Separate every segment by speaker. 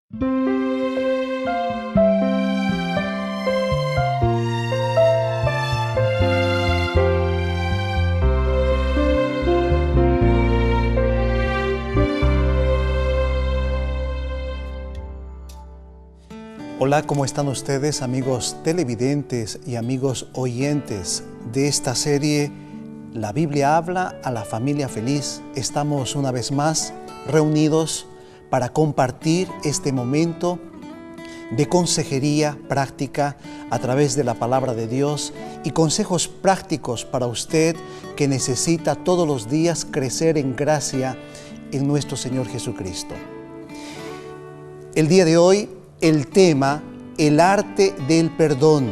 Speaker 1: Hola, ¿cómo están ustedes, amigos televidentes y amigos oyentes de esta serie La Biblia habla a la familia feliz? Estamos una vez más reunidos para compartir este momento de consejería práctica a través de la palabra de Dios y consejos prácticos para usted que necesita todos los días crecer en gracia en nuestro Señor Jesucristo. El día de hoy, el tema, el arte del perdón.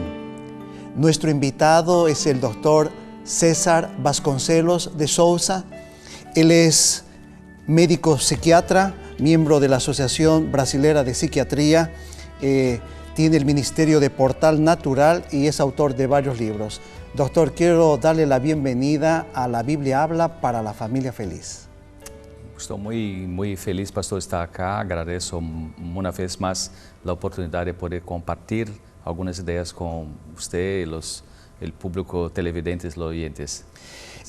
Speaker 1: Nuestro invitado es el doctor César Vasconcelos de Souza. Él es médico psiquiatra, miembro de la Asociación Brasilera de Psiquiatría, tiene el ministerio de Portal Natural y es autor de varios libros. Doctor, quiero darle la bienvenida a La Biblia habla para la familia feliz.
Speaker 2: Estou muito feliz, pastor, estar acá. Agradeço uma vez mais a oportunidade de poder compartilhar algumas ideias com você e o público televidentes e oyentes.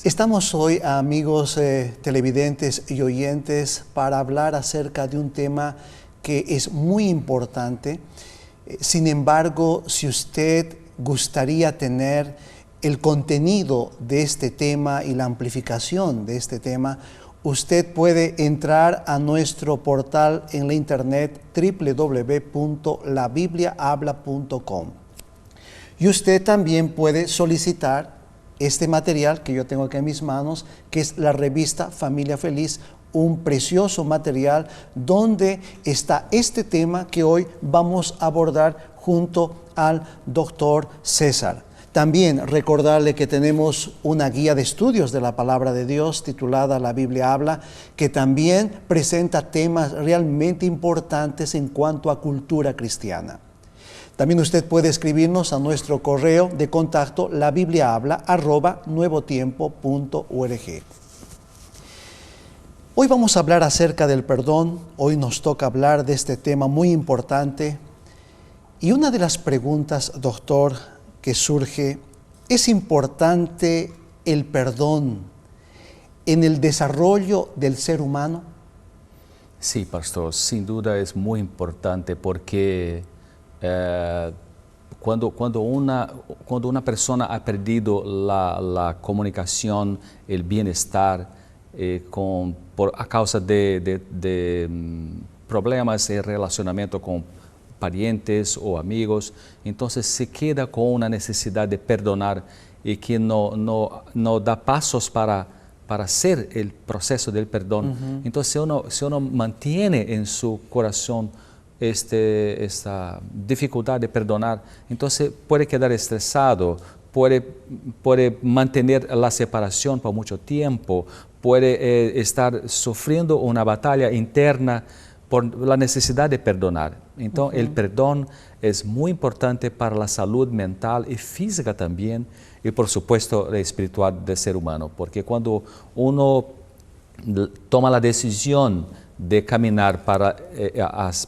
Speaker 1: Estamos hoy, amigos televidentes y oyentes, para hablar acerca de un tema que es muy importante. Sin embargo, si usted gustaría tener el contenido de este tema y la amplificación de este tema, usted puede entrar a nuestro portal en la internet www.labibliahabla.com y usted también puede solicitar este material que yo tengo aquí en mis manos, que es la revista Familia Feliz, un precioso material donde está este tema que hoy vamos a abordar junto al doctor César. También recordarle que tenemos una guía de estudios de la Palabra de Dios titulada La Biblia habla, que también presenta temas realmente importantes en cuanto a cultura cristiana. También usted puede escribirnos a nuestro correo de contacto labibliahabla@nuevotiempo.org. Hoy vamos a hablar acerca del perdón. Hoy nos toca hablar de este tema muy importante. Y una de las preguntas, doctor, que surge, ¿es importante el perdón en el desarrollo del ser humano?
Speaker 2: Sí, pastor, sin duda es muy importante porque cuando una persona ha perdido la comunicación, el bienestar, a causa de problemas en relacionamiento con parientes o amigos, entonces se queda con una necesidad de perdonar y que no da pasos para hacer el proceso del perdón. Entonces si uno mantiene en su corazón esta dificultad de perdonar, entonces puede quedar estresado, puede mantener la separación por mucho tiempo, puede estar sufriendo una batalla interna por la necesidad de perdonar. Entonces, el perdón es muy importante para la salud mental y física también, y por supuesto la espiritual del ser humano, porque cuando uno toma la decisión de caminar para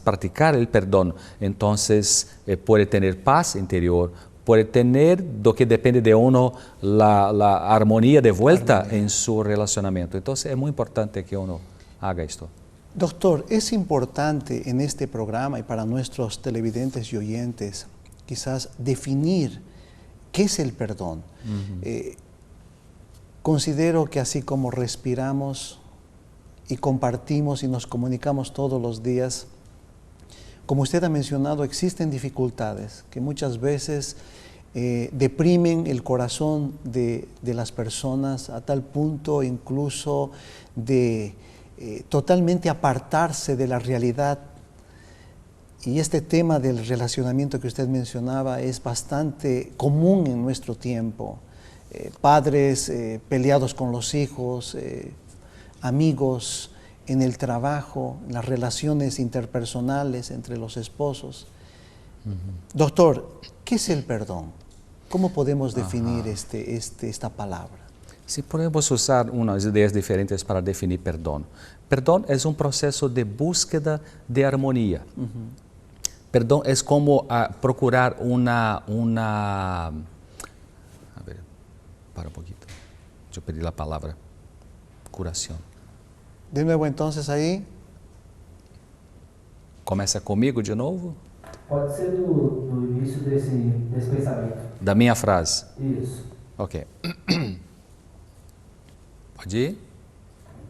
Speaker 2: practicar el perdón, entonces puede tener paz interior, puede tener, lo que depende de uno, la armonía de vuelta en su relacionamiento. Entonces es muy importante que uno haga esto.
Speaker 1: Doctor, es importante en este programa y para nuestros televidentes y oyentes quizás definir qué es el perdón. Considero que así como respiramos y compartimos y nos comunicamos todos los días, como usted ha mencionado, existen dificultades que muchas veces deprimen el corazón de las personas a tal punto incluso de totalmente apartarse de la realidad. Y este tema del relacionamiento que usted mencionaba es bastante común en nuestro tiempo. Padres peleados con los hijos, amigos en el trabajo, las relaciones interpersonales entre los esposos. Doctor, ¿qué es el perdón? ¿Cómo podemos definir esta palabra?
Speaker 2: Sí, podemos usar unas ideas diferentes para definir perdón. Perdón es un proceso de búsqueda de armonía. Perdón es como procurar a ver, para un poquito. Yo pedí la palabra curación.
Speaker 1: De nuevo entonces aí.
Speaker 2: Começa comigo de novo?
Speaker 3: Pode ser do início desse pensamento.
Speaker 2: Da minha frase.
Speaker 3: Isso.
Speaker 2: Ok. Pode ir?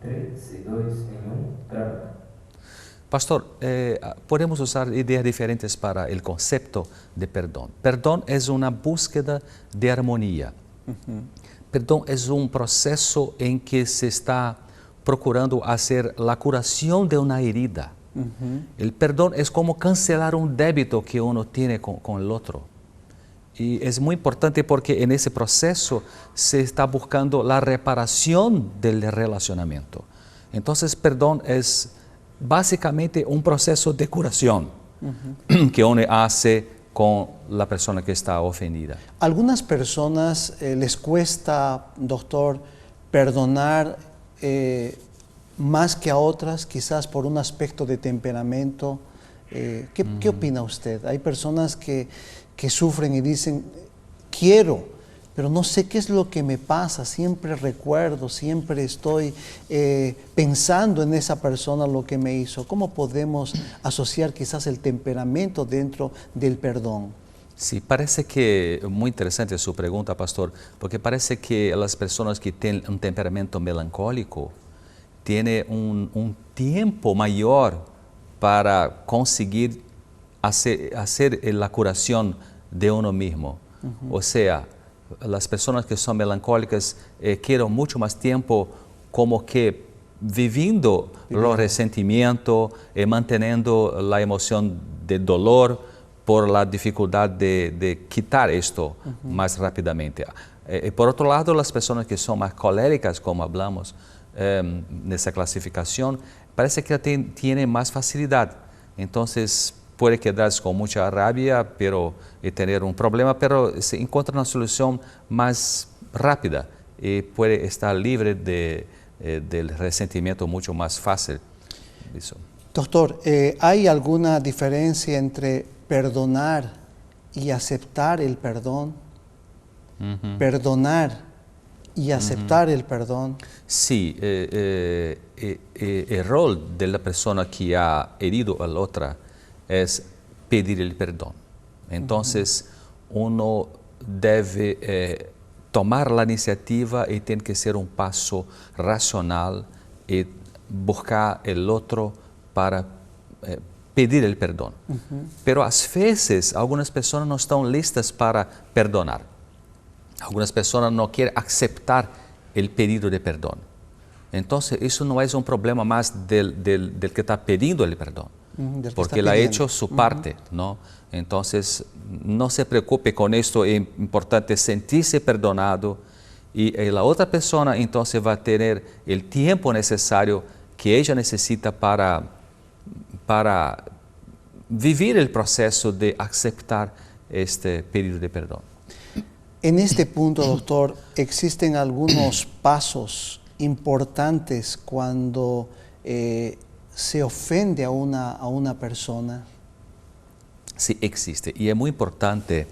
Speaker 3: 3, 2, 1, grava.
Speaker 2: Pastor, podemos usar ideas diferentes para el concepto de perdón. Perdón es una búsqueda de armonía. Perdón es un proceso en que se está procurando hacer la curación de una herida. El perdón es como cancelar un débito que uno tiene con el otro. Y es muy importante porque en ese proceso se está buscando la reparación del relacionamiento. Entonces, perdón es básicamente un proceso de curación que uno hace con la persona que está ofendida.
Speaker 1: Algunas personas les cuesta, doctor, perdonar más que a otras, quizás por un aspecto de temperamento. ¿Qué opina usted? Hay personas que sufren y dicen, quiero, pero no sé qué es lo que me pasa, siempre recuerdo, siempre estoy pensando en esa persona lo que me hizo. ¿Cómo podemos asociar quizás el temperamento dentro del perdón?
Speaker 2: Sí, parece que muy interesante su pregunta, pastor, porque parece que las personas que tienen un temperamento melancólico tienen un tiempo mayor para conseguir hacer la curación de uno mismo. O sea, las personas que son melancólicas quieren mucho más tiempo como que viviendo los resentimientos, manteniendo la emoción de dolor por la dificultad de quitar esto más rápidamente. Por otro lado, las personas que son más coléricas, como hablamos en esa clasificación, parece que tienen más facilidad. Entonces, puede quedarse con mucha rabia y tener un problema, pero se encuentra una solución más rápida y puede estar libre del resentimiento mucho más fácil. Eso.
Speaker 1: Doctor, ¿hay alguna diferencia entre perdonar y aceptar el perdón? Perdonar y aceptar el perdón.
Speaker 2: Sí, el rol de la persona que ha herido a la otra es pedir el perdón. Entonces, uno debe tomar la iniciativa y tiene que ser un paso racional y buscar el otro para pedir el perdón. Pero a veces algunas personas no están listas para perdonar. Algunas personas no quieren aceptar el pedido de perdón. Entonces, eso no es un problema más del que está pidiendo el perdón. Porque él ha hecho su parte, ¿no? Entonces, no se preocupe con esto, es importante sentirse perdonado y la otra persona entonces va a tener el tiempo necesario que ella necesita para vivir el proceso de aceptar este pedido de perdón.
Speaker 1: En este punto, doctor, ¿existen algunos pasos importantes cuando se ofende a una persona?
Speaker 2: Sí, existe. Y es muy importante,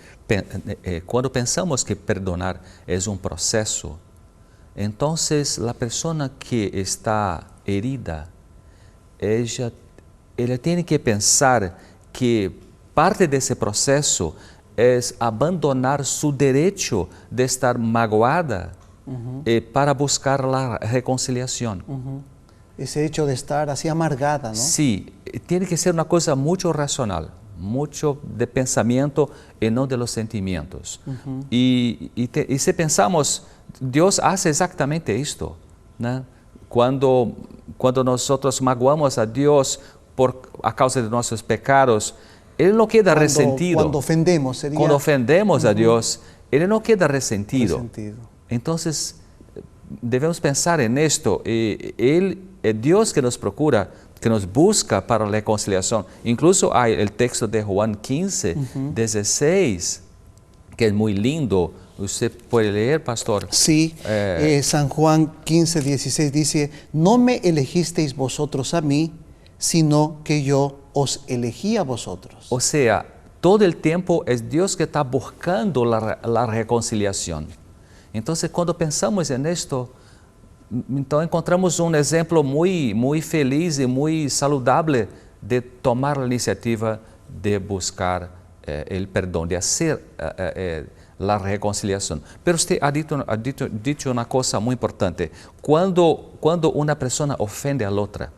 Speaker 2: cuando pensamos que perdonar es un proceso, entonces la persona que está herida, ella tiene que pensar que parte de ese proceso es abandonar su derecho de estar magoada para buscar la reconciliación.
Speaker 1: Ese hecho de estar así amargada, ¿no?
Speaker 2: Sí, tiene que ser una cosa mucho racional, mucho de pensamiento y no de los sentimientos. Y si pensamos, Dios hace exactamente esto, ¿no? Cuando nosotros magoamos a Dios a causa de nuestros pecados, Él no queda resentido.
Speaker 1: Cuando ofendemos, sería...
Speaker 2: Cuando ofendemos a Dios, Él no queda resentido. Entonces, debemos pensar en esto. Él es Dios que nos procura, que nos busca para la reconciliación. Incluso hay el texto de Juan 15, 16, que es muy lindo, ¿Usted puede leer, pastor?
Speaker 1: Sí, San Juan 15, 16 dice, no me elegisteis vosotros a mí, sino que yo os elegí a vosotros.
Speaker 2: O sea, todo el tiempo es Dios que está buscando la reconciliación. Entonces, cuando pensamos en esto, entonces encontramos un ejemplo muy feliz y muy saludable de tomar la iniciativa de buscar el perdón, de hacer la reconciliación. Pero usted ha dicho una cosa muy importante. Cuando una persona ofende a la otra,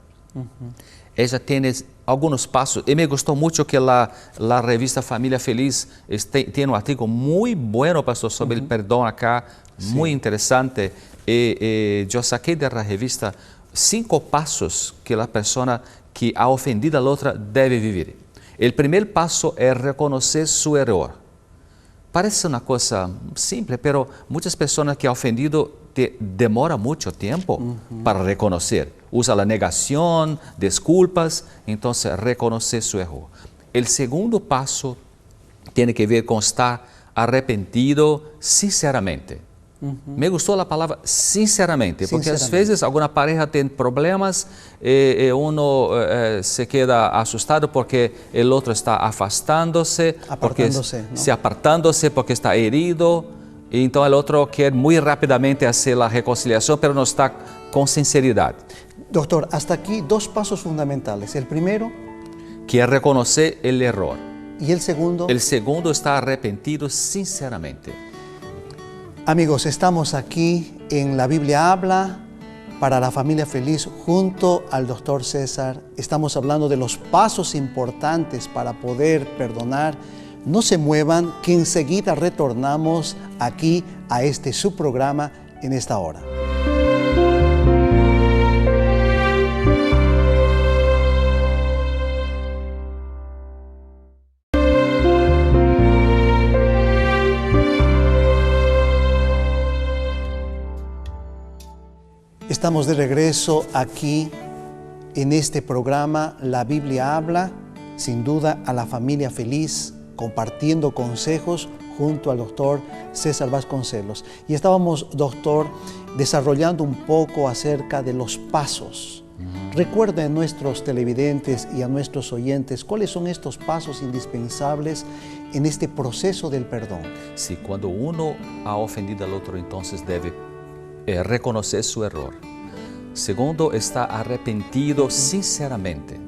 Speaker 2: ella tiene algunos pasos. Y me gustó mucho que la revista Familia Feliz tiene un artículo muy bueno, pastor, sobre el perdón acá, muy interesante. Yo saqué de la revista 5 pasos que la persona que ha ofendido a la otra debe vivir. El primer paso es reconocer su error. Parece una cosa simple, pero muchas personas que han ofendido demora mucho tiempo para reconocer. Usa la negación, disculpas, entonces reconocer su error. El segundo paso tiene que ver con estar arrepentido sinceramente. Me gustó la palabra sinceramente, porque a veces alguna pareja tiene problemas, uno se queda asustado porque el otro está apartándose, porque está herido, y entonces el otro quiere muy rápidamente hacer la reconciliación, pero no está con sinceridad.
Speaker 1: Doctor, hasta aquí 2 pasos fundamentales. El primero,
Speaker 2: que es reconocer el error.
Speaker 1: ¿Y el segundo?
Speaker 2: El segundo está arrepentido sinceramente.
Speaker 1: Amigos, estamos aquí en La Biblia Habla para la Familia Feliz junto al doctor César. Estamos hablando de los pasos importantes para poder perdonar. No se muevan, que enseguida retornamos aquí a este su programa en esta hora. Estamos de regreso aquí en este programa La Biblia Habla, sin duda a la familia feliz, compartiendo consejos junto al doctor César Vasconcelos. Y estábamos, doctor, desarrollando un poco acerca de los pasos. Recuerden a nuestros televidentes y a nuestros oyentes cuáles son estos pasos indispensables en este proceso del perdón.
Speaker 2: Sí, cuando uno ha ofendido al otro, entonces debe reconocer su error. Segundo, está arrepentido sinceramente.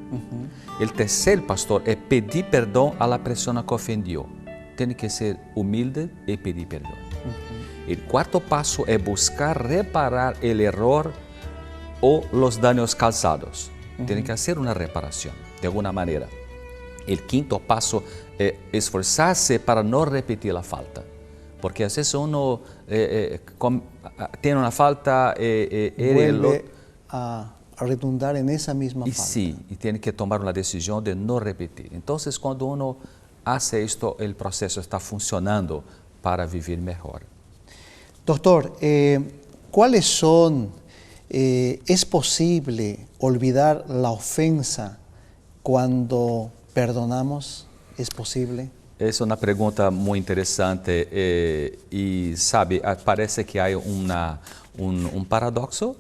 Speaker 2: El tercer, pastor, es pedir perdón a la persona que ofendió. Tiene que ser humilde y pedir perdón. El cuarto paso es buscar reparar el error o los daños causados. Tiene que hacer una reparación de alguna manera. El quinto paso es esforzarse para no repetir la falta. Porque a veces uno tiene una falta
Speaker 1: vuelve a redundar en esa misma falta.
Speaker 2: Sí, y tiene que tomar una decisión de no repetir. Entonces, cuando uno hace esto, el proceso está funcionando para vivir mejor.
Speaker 1: Doctor, ¿cuáles son? ¿Es posible olvidar la ofensa cuando perdonamos? ¿Es posible?
Speaker 2: Es una pregunta muy interesante y, sabe, parece que hay un paradoxo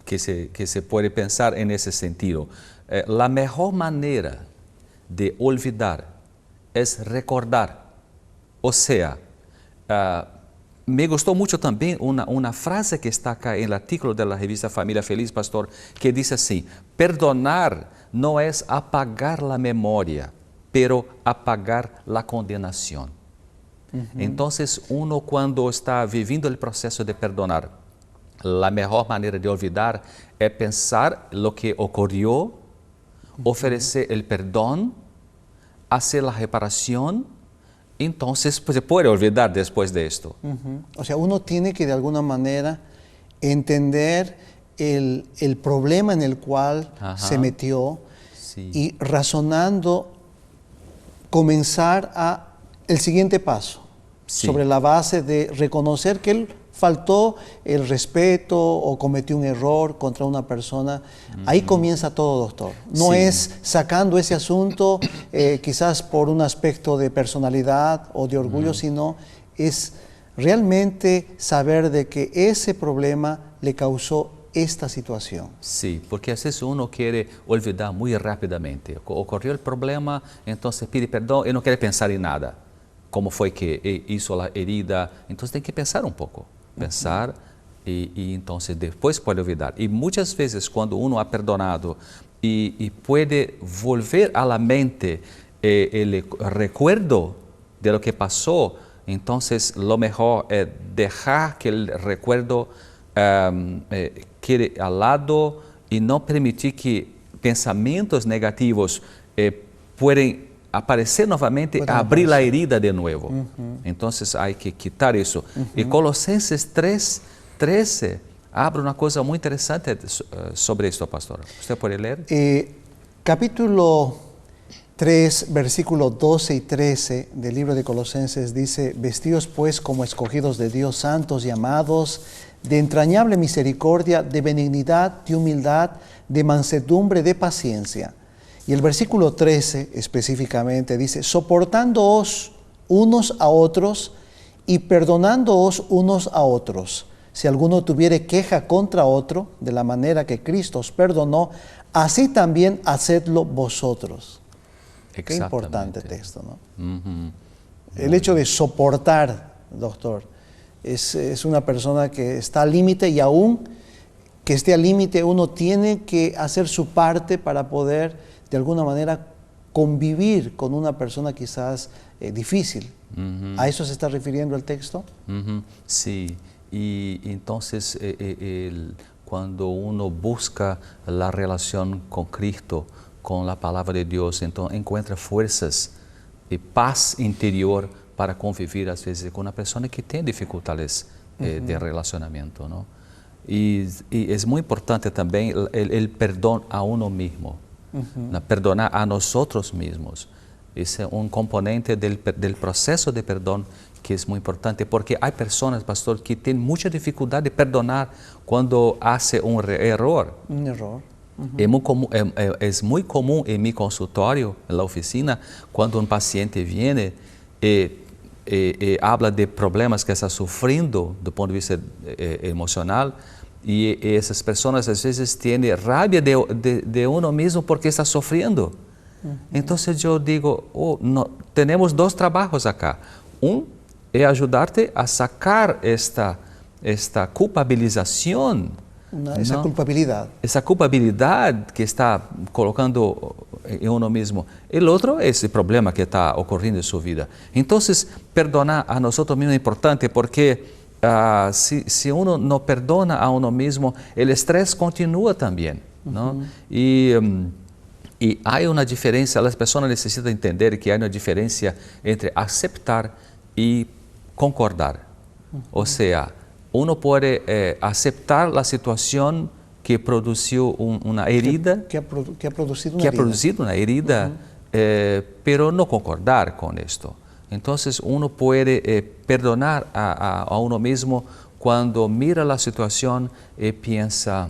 Speaker 2: que se puede pensar en ese sentido. La mejor manera de olvidar es recordar. O sea, me gustó mucho también una frase que está acá en el artículo de la revista Familia Feliz, pastor, que dice así: perdonar no es apagar la memoria, pero apagar la condenación. Entonces, uno cuando está viviendo el proceso de perdonar, la mejor manera de olvidar es pensar lo que ocurrió, ofrecer el perdón, hacer la reparación. Entonces, pues, se puede olvidar después de esto.
Speaker 1: O sea, uno tiene que de alguna manera entender el problema en el cual se metió y razonando comenzar el siguiente paso sobre la base de reconocer que él faltó el respeto o cometió un error contra una persona. Ahí comienza todo, doctor. No es sacando ese asunto quizás por un aspecto de personalidad o de orgullo, sino es realmente saber de que ese problema le causó esta situación.
Speaker 2: Sí, porque a veces uno quiere olvidar muy rápidamente. Ocurrió el problema, entonces pide perdón y no quiere pensar en nada. Cómo fue que hizo la herida. Entonces tem que pensar un poco. Pensar y entonces después puede olvidar. Y muchas veces cuando uno ha perdonado y puede volver a la mente el recuerdo de lo que pasó, entonces lo mejor es dejar que el recuerdo quede al lado y no permitir que pensamientos negativos pueden aparecer novamente, abrir la herida de nuevo. Entonces hay que quitar eso. Y Colosenses 3:13 abre una cosa muy interesante sobre esto, pastor. ¿Usted puede leer?
Speaker 1: Capítulo 3, versículos 12 y 13 del libro de Colosenses dice: vestidos pues como escogidos de Dios, santos y amados, de entrañable misericordia, de benignidad, de humildad, de mansedumbre, de paciencia. Y el versículo 13 específicamente dice: soportándoos unos a otros y perdonándoos unos a otros. Si alguno tuviere queja contra otro, de la manera que Cristo os perdonó, así también hacedlo vosotros. Qué importante texto, ¿no? El hecho de soportar, doctor, es una persona que está al límite, y aún que esté al límite, uno tiene que hacer su parte para poder, de alguna manera, convivir con una persona quizás difícil. ¿A eso se está refiriendo el texto?
Speaker 2: Sí, y entonces cuando uno busca la relación con Cristo, con la palabra de Dios, entonces encuentra fuerzas y paz interior para convivir às vezes com uma pessoa que tem dificuldades de relacionamento, não? E é muito importante também o perdão a uno mesmo, perdonar a nós mesmos. Esse é componente do processo de perdão que é muito importante, porque há pessoas, pastor, que têm muita dificuldade de perdonar quando fazem erro.
Speaker 1: Error.
Speaker 2: É muito comum em meu consultório, na oficina, quando paciente vem e habla de problemas que está sofrendo do ponto de vista emocional, e essas pessoas às vezes têm rabia de uno mesmo porque está sofrendo. Então eu digo, temos dois trabalhos acá. É ajudar-te a sacar esta culpabilização, essa culpabilidade que está colocando em uno mesmo. O outro é esse problema que está ocorrendo em sua vida. Então, perdonar a nós mesmos é importante, porque se uno não perdona a uno mesmo, o estresse continua também. Não? E há uma diferença, as pessoas necessitam entender que há uma diferença entre aceitar e concordar. Ou seja, uno pode aceitar a situação que produziu uma herida,
Speaker 1: que ha produzido
Speaker 2: uma herida, pero não concordar com isto. Então, uno pode perdonar a uno mesmo quando mira a situação e pensa,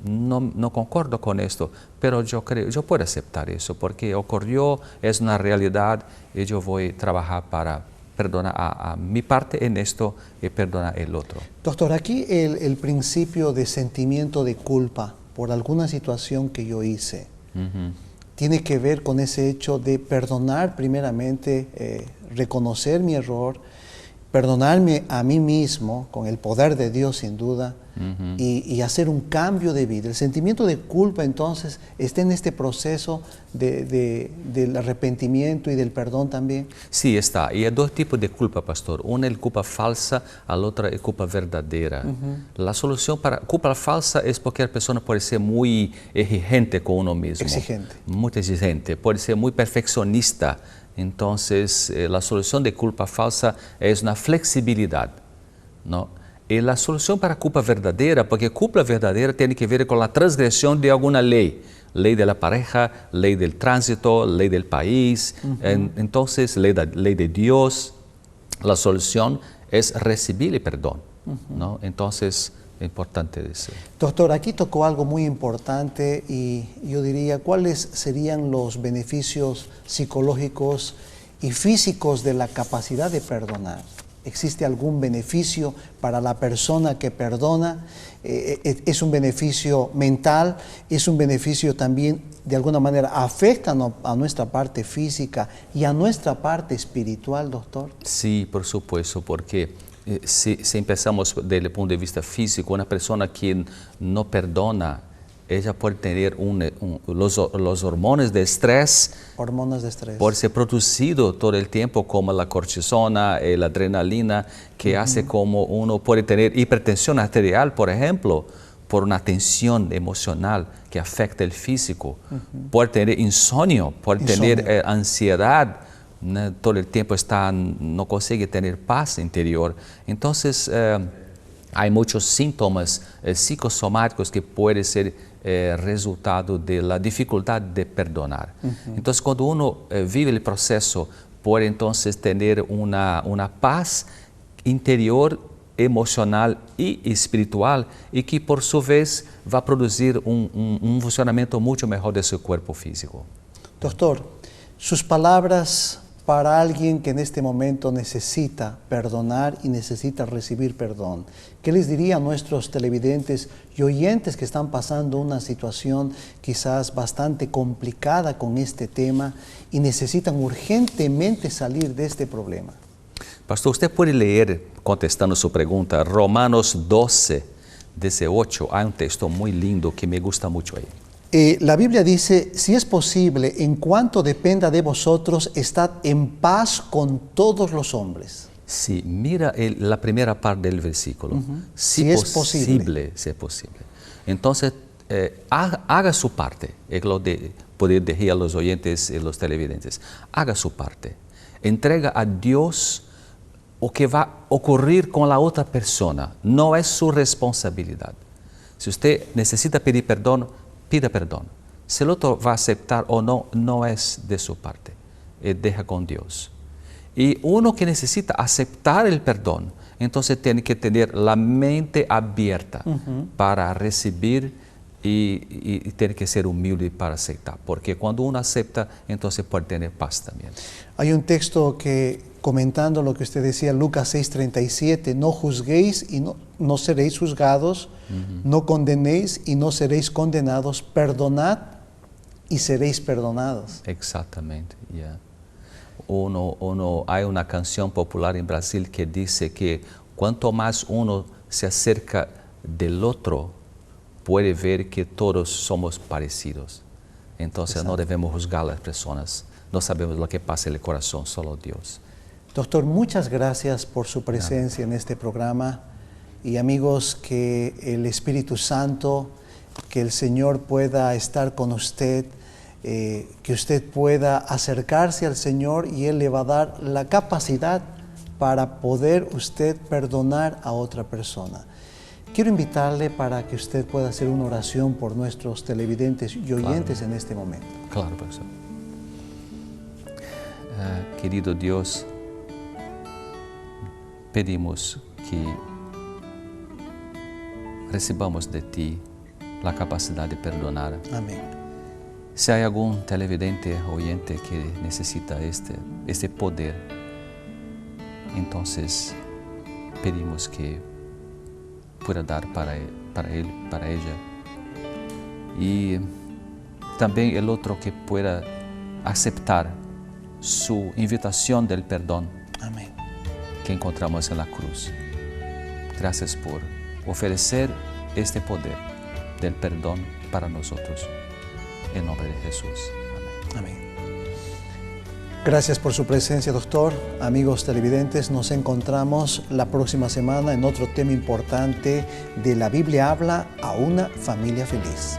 Speaker 2: não concordo com isto, pero eu posso aceitar isso, porque ocorreu, é uma realidade, e eu vou trabalhar para perdonar a mi parte en esto y perdonar el otro.
Speaker 1: Doctor, aquí el principio de sentimiento de culpa por alguna situación que yo hice tiene que ver con ese hecho de perdonar primeramente, reconocer mi error, perdonarme a mí mismo con el poder de Dios sin duda, y hacer un cambio de vida. El sentimiento de culpa entonces está en este proceso del arrepentimiento y del perdón también.
Speaker 2: Sí, está. Y hay dos tipos de culpa, pastor. Una es culpa falsa, la otra es culpa verdadera. La solución para culpa falsa es porque la persona puede ser muy exigente con uno mismo.
Speaker 1: Exigente.
Speaker 2: Muy exigente. Puede ser muy perfeccionista. Entonces, la solución de culpa falsa es una flexibilidad, ¿no? Y la solución para culpa verdadera, porque culpa verdadera tiene que ver con la transgresión de alguna ley. Ley de la pareja, ley del tránsito, ley del país, entonces ley de Dios. La solución es recibir el perdón, ¿no? Entonces, es importante decir.
Speaker 1: Doctor, aquí tocó algo muy importante y yo diría, ¿cuáles serían los beneficios psicológicos y físicos de la capacidad de perdonar? ¿Existe algún beneficio para la persona que perdona? ¿Es un beneficio mental? ¿Es un beneficio también, de alguna manera, afecta a nuestra parte física y a nuestra parte espiritual, doctor? Sí,
Speaker 2: por supuesto, porque si empezamos desde el punto de vista físico, una persona que no perdona, ella puede tener los hormonas de estrés.
Speaker 1: Hormonas de estrés.
Speaker 2: Por ser producido todo el tiempo, como la cortisona, la adrenalina, que hace como uno puede tener hipertensión arterial, por ejemplo, por una tensión emocional que afecta el físico. Puede tener insomnio, puede tener ansiedad, ¿no? Todo el tiempo no consigue tener paz interior. Entonces, hay muchos síntomas psicosomáticos que pueden ser resultado de la dificultad de perdonar. Entonces, cuando uno vive el proceso, puede entonces tener una paz interior, emocional y espiritual, y que por su vez va a producir un funcionamiento mucho mejor de su cuerpo físico. Doctor, sus palabras para alguien que en este momento necesita perdonar y necesita recibir perdón. ¿Qué les diría a nuestros televidentes y oyentes que están pasando una situación quizás bastante complicada con este tema y necesitan urgentemente salir de este problema? Pastor, usted puede leer, contestando su pregunta, Romanos 12, 18. Hay un texto muy lindo que me gusta mucho ahí. La Biblia dice, si es posible, en cuanto dependa de vosotros, estad en paz con todos los hombres. Sí, mira la primera parte del versículo. Si es posible. Entonces, haga su parte. Es lo de poder decir a los oyentes y los televidentes. Haga su parte. Entrega a Dios o que va a ocurrir con la otra persona. No es su responsabilidad. Si usted necesita pedir perdón, pida perdón. Si el otro va a aceptar o no, no es de su parte. Deja con Dios. Y uno que necesita aceptar el perdón, entonces tiene que tener la mente abierta para recibir y tiene que ser humilde para aceptar. Porque cuando uno acepta, entonces puede tener paz también. Hay un texto que, comentando lo que usted decía, Lucas 6:37, no juzguéis y no seréis juzgados, no condenéis y no seréis condenados, perdonad y seréis perdonados. Exactamente, yeah. Hay una canción popular en Brasil que dice que cuanto más uno se acerca del otro, puede ver que todos somos parecidos. Entonces Exacto. No debemos juzgar a las personas, no sabemos lo que pasa en el corazón, solo Dios. Doctor, muchas gracias por su presencia en este programa. Y amigos, que el Espíritu Santo, que el Señor pueda estar con usted, que usted pueda acercarse al Señor y Él le va a dar la capacidad para poder usted perdonar a otra persona. Quiero invitarle para que usted pueda hacer una oración por nuestros televidentes y oyentes en este momento. Claro, profesor. Querido Dios, pedimos que recibamos de ti la capacidad de perdonar. Amén. Si hay algún televidente oyente que necesita este poder, entonces pedimos que pueda dar para él, para ella. Y también el otro que pueda aceptar su invitación del perdón. Amén. Que encontramos en la cruz. Gracias por ofrecer este poder del perdón para nosotros. En nombre de Jesús. Amén. Amén. Gracias por su presencia, doctor. Amigos televidentes, nos encontramos la próxima semana en otro tema importante de La Biblia habla a una familia feliz.